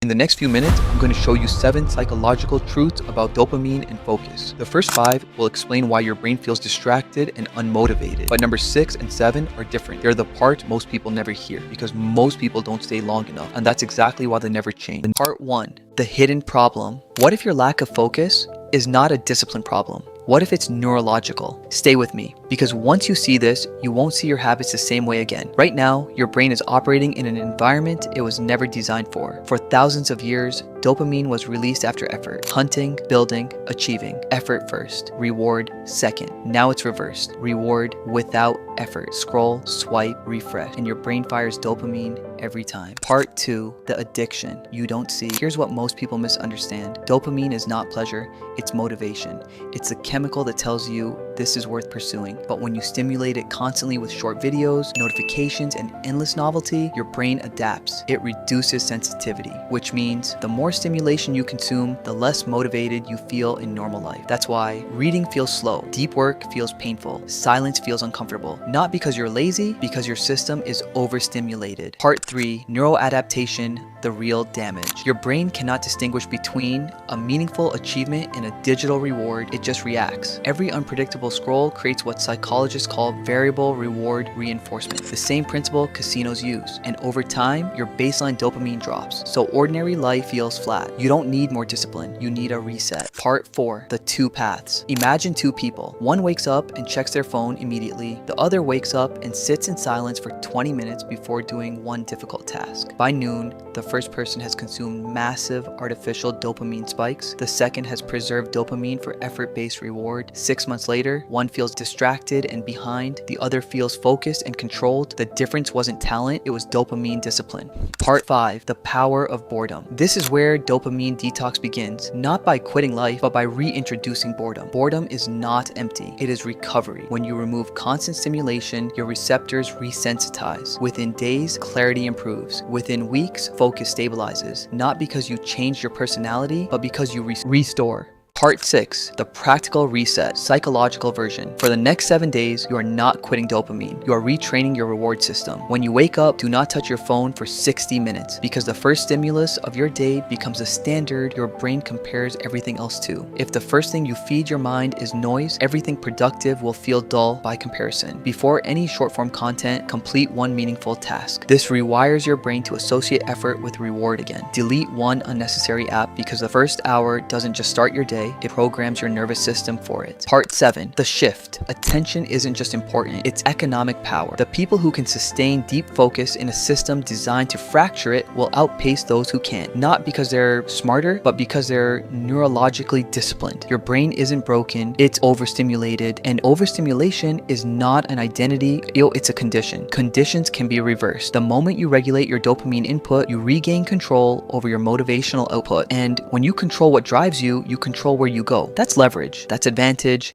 In the next few minutes, I'm going to show you 7 psychological truths about dopamine and focus. The first 5 will explain why your brain feels distracted and unmotivated. But number 6 and 7 are different. They're the part most people never hear because most people don't stay long enough. And that's exactly why they never change. Part 1, the hidden problem. What if your lack of focus is not a discipline problem? What if it's neurological? Stay with me, because once you see this, you won't see your habits the same way again. Right now, your brain is operating in an environment it was never designed for. For thousands of years, dopamine was released after effort. Hunting, building, achieving. Effort first, reward second. Now it's reversed. Reward without effort. Scroll, swipe, refresh, and your brain fires dopamine every time. Part 2, the addiction you don't see. Here's what most people misunderstand. Dopamine is not pleasure, it's motivation. It's a chemical that tells you this is worth pursuing. But when you stimulate it constantly with short videos, notifications, and endless novelty, your brain adapts. It reduces sensitivity, which means the more stimulation you consume, the less motivated you feel in normal life. That's why reading feels slow, deep work feels painful, silence feels uncomfortable. Not because you're lazy, because your system is overstimulated. Part 3, neuroadaptation, the real damage. Your brain cannot distinguish between a meaningful achievement and a digital reward. It just reacts. Every unpredictable scroll creates what psychologists call variable reward reinforcement, the same principle casinos use. And over time, your baseline dopamine drops. So ordinary life feels flat. You don't need more discipline. You need a reset. Part 4, the 2 paths. Imagine 2 people. One wakes up and checks their phone immediately. The other wakes up and sits in silence for 20 minutes before doing one difficult task. By noon, the first person has consumed massive artificial dopamine spikes. The second has preserved dopamine for effort-based reward. 6 months later, one feels distracted and behind. The other feels focused and controlled. The difference wasn't talent, it was dopamine discipline. Part 5, the power of boredom. This is where dopamine detox begins, not by quitting life, but by reintroducing boredom. Boredom is not empty, it is recovery. When you remove constant stimulation, your receptors resensitize. Within days, clarity improves. Within weeks, focus stabilizes. Not because you changed your personality, but because you restore. Part 6, the practical reset, psychological version. For the next 7 days, you are not quitting dopamine. You are retraining your reward system. When you wake up, do not touch your phone for 60 minutes because the first stimulus of your day becomes a standard your brain compares everything else to. If the first thing you feed your mind is noise, everything productive will feel dull by comparison. Before any short-form content, complete one meaningful task. This rewires your brain to associate effort with reward again. Delete one unnecessary app because the first hour doesn't just start your day, it programs your nervous system for it. Part 7, the shift. Attention isn't just important, it's economic power. The people who can sustain deep focus in a system designed to fracture it will outpace those who can't. Not because they're smarter, but because they're neurologically disciplined. Your brain isn't broken, it's overstimulated, and overstimulation is not an identity, it's a condition. Conditions can be reversed. The moment you regulate your dopamine input, you regain control over your motivational output. And when you control what drives you, you control where you go. That's leverage. That's advantage.